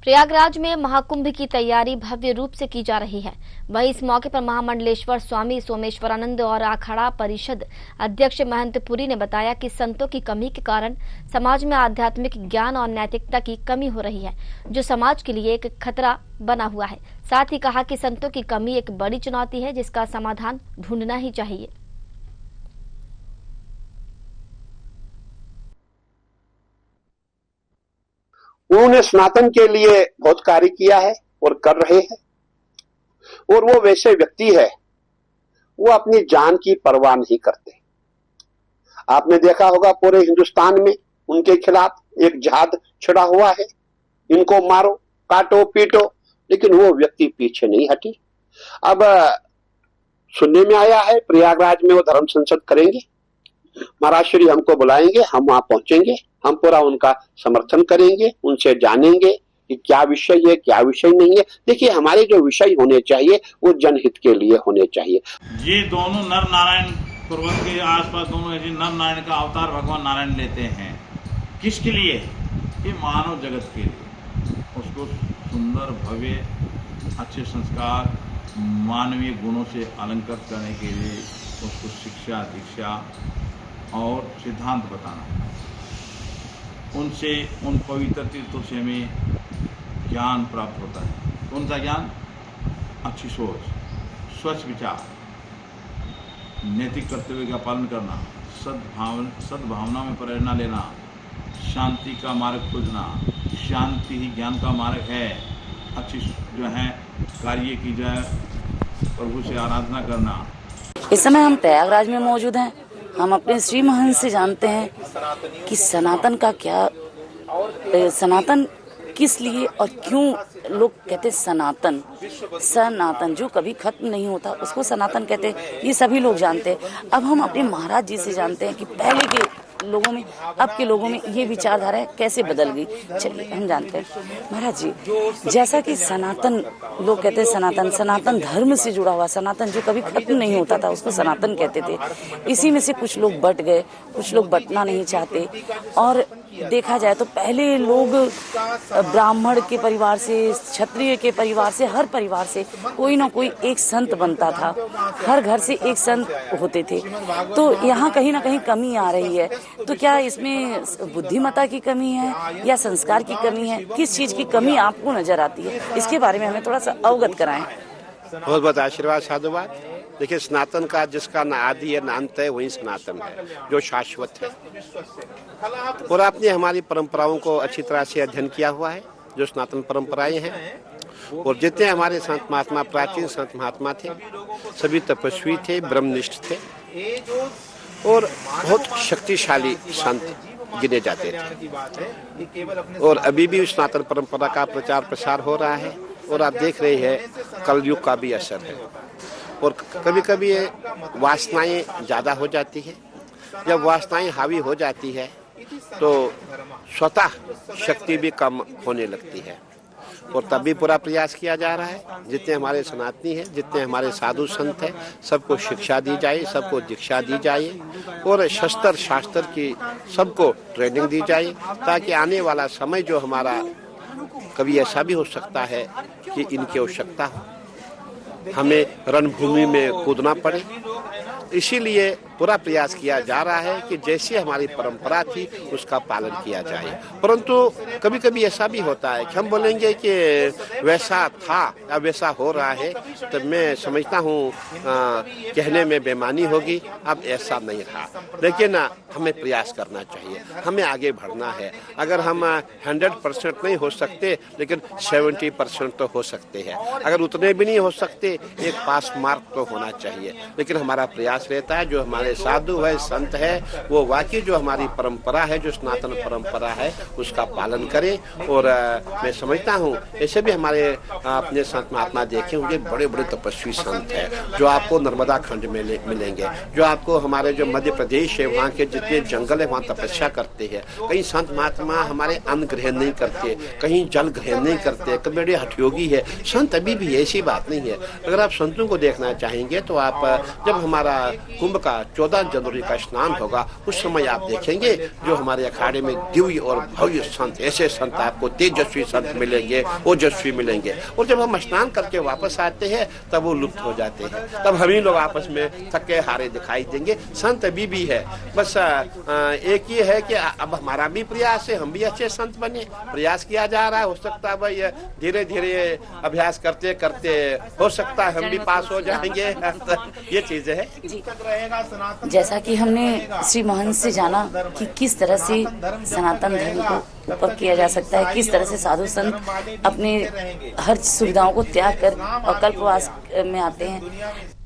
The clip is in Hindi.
प्रयागराज में महाकुंभ की तैयारी भव्य रूप से की जा रही है। वहीं इस मौके पर महामंडलेश्वर स्वामी सोमेश्वरानंद और अखाड़ा परिषद अध्यक्ष महंत पुरी ने बताया कि संतों की कमी के कारण समाज में आध्यात्मिक ज्ञान और नैतिकता की कमी हो रही है, जो समाज के लिए एक खतरा बना हुआ है। साथ ही कहा कि संतों की कमी एक बड़ी चुनौती है, जिसका समाधान ढूंढना ही चाहिए। उन्होंने सनातन के लिए बहुत कार्य किया है और कर रहे हैं, और वो वैसे व्यक्ति है, वो अपनी जान की परवाह नहीं करते। आपने देखा होगा पूरे हिंदुस्तान में उनके खिलाफ एक जिहाद छिड़ा हुआ है, इनको मारो काटो पीटो, लेकिन वो व्यक्ति पीछे नहीं हटी। अब सुनने में आया है प्रयागराज में वो धर्म संसद करेंगे, महाराज श्री हमको बुलाएंगे, हम वहां पहुंचेंगे, हम पूरा उनका समर्थन करेंगे, उनसे जानेंगे कि क्या विषय है क्या विषय नहीं है। देखिए, हमारे जो विषय होने चाहिए वो जनहित के लिए होने चाहिए। ये दोनों नर नारायण पर्वत के आसपास दोनों ऐसे नर नारायण का अवतार भगवान नारायण लेते हैं। किसके लिए? ये मानव जगत के लिए। उसको सुंदर भव्य अच्छे संस्कार मानवीय गुणों से अलंकृत करने के लिए उसको शिक्षा दीक्षा और सिद्धांत बताना, उनसे उन पवित्र तीर्थों से हमें ज्ञान प्राप्त होता है। कौन सा ज्ञान? अच्छी सोच, स्वच्छ विचार, नैतिक कर्तव्य का पालन करना, सद्भावना में प्रेरणा लेना, शांति का मार्ग खोजना। शांति ही ज्ञान का मार्ग है। अच्छी जो है कार्य की जाए, प्रभु से आराधना करना। इस समय हम प्रयागराज में मौजूद हैं। हम अपने श्री महंत से जानते हैं कि सनातन का क्या, सनातन किस लिए और क्यों लोग कहते सनातन। सनातन जो कभी खत्म नहीं होता उसको सनातन कहते, ये सभी लोग जानते हैं। अब हम अपने महाराज जी से जानते हैं कि पहले के लोगों में अब के लोगों में ये विचारधारा कैसे बदल गई। चलिए हम जानते हैं महाराज जी, जैसा कि सनातन लोग कहते हैं, सनातन धर्म से जुड़ा हुआ, सनातन जो कभी खत्म नहीं होता था उसको सनातन कहते थे। इसी में से कुछ लोग बट गए, कुछ लोग बटना नहीं चाहते। और देखा जाए तो पहले लोग ब्राह्मण के परिवार से, क्षत्रिय के परिवार से, हर परिवार से कोई ना कोई एक संत बनता था, हर घर से एक संत होते थे। तो यहाँ कहीं ना कहीं कमी आ रही है। तो क्या इसमें बुद्धिमत्ता की कमी है या संस्कार की कमी है? किस चीज की कमी आपको नजर आती है? इसके बारे में हमें थोड़ा सा अवगत कराएं। बहुत बहुत आशीर्वाद, साधुवाद। देखिए, सनातन का जिसका न आदि है न अंत है, वही सनातन है, जो शाश्वत है। और आपने हमारी परंपराओं को अच्छी तरह से अध्ययन किया हुआ है, जो सनातन परंपराएं हैं। और जितने हमारे संत महात्मा, प्राचीन संत महात्मा थे, सभी तपस्वी थे, ब्रह्मनिष्ठ थे और बहुत शक्तिशाली संत गिने जाते थे। और अभी भी सनातन परंपरा का प्रचार प्रसार हो रहा है। और आप देख रहे हैं कलयुग का भी असर है। और कभी कभी वासनाएं ज्यादा हो जाती है। जब वासनाएं हावी हो जाती है तो स्वतः शक्ति भी कम होने लगती है। और तब भी पूरा प्रयास किया जा रहा है, जितने हमारे सनातनी हैं, जितने हमारे साधु संत हैं, सबको शिक्षा दी जाए, सबको दीक्षा दी जाए और शस्त्र शास्त्र की सबको ट्रेनिंग दी जाए, ताकि आने वाला समय जो हमारा, कभी ऐसा भी हो सकता है कि इनकी आवश्यकता हो, हमें रणभूमि में कूदना पड़े। इसीलिए पूरा प्रयास किया जा रहा है कि जैसी हमारी परंपरा थी उसका पालन किया जाए। परंतु कभी कभी ऐसा भी होता है कि हम बोलेंगे कि वैसा था या वैसा हो रहा है, तो मैं समझता हूँ कहने में बेईमानी होगी। अब ऐसा नहीं रहा, लेकिन हमें प्रयास करना चाहिए, हमें आगे बढ़ना है। अगर हम 100% नहीं हो सकते, लेकिन 70% तो हो सकते हैं। अगर उतने भी नहीं हो सकते, एक पास मार्क तो होना चाहिए। लेकिन हमारा प्रयास रहता है, जो हमारे साधु है, संत है, वो वाकई जो हमारी परंपरा है, जो सनातन परंपरा है, उसका पालन करें। और मैं समझता हूँ ऐसे भी हमारे अपने संत महात्मा देखे होंगे, बड़े बड़े तपस्वी संत हैं, जो आपको नर्मदा खंड में मिलेंगे, जो आपको हमारे जो मध्य प्रदेश है, वहाँ के जितने जंगल है वहाँ तपस्या करते हैं। कहीं संत महात्मा हमारे अन्न ग्रहण नहीं करते, कहीं जल ग्रहण नहीं करते, कभी बड़े हठयोगी है। संत अभी भी ऐसी बात नहीं है। अगर आप संतों को देखना चाहेंगे तो आप जब हमारा कुंभ का 14 जनवरी का स्नान होगा, उस समय आप देखेंगे जो हमारे अखाड़े में दिव्य और भव्य संत, ऐसे संत आपको तेजस्वी संत मिलेंगे, ओजस्वी मिलेंगे। और जब हम स्नान करके वापस आते हैं तब वो लुप्त हो जाते हैं, तब हम ही लोग आपस में थके हारे दिखाई देंगे। संत अभी भी है, बस एक ये है कि अब हमारा भी प्रयास है, हम भी अच्छे संत बने, प्रयास किया जा रहा है। हो सकता है भाई धीरे धीरे अभ्यास करते करते हो सकता है हम भी पास हो जाएंगे। ये चीजें है। जैसा कि हमने श्री महंत से जाना कि किस तरह से सनातन धर्म को ऊपर किया जा सकता है, किस तरह से साधु संत अपने हर सुविधाओं को त्याग कर और कल्पवास में आते हैं।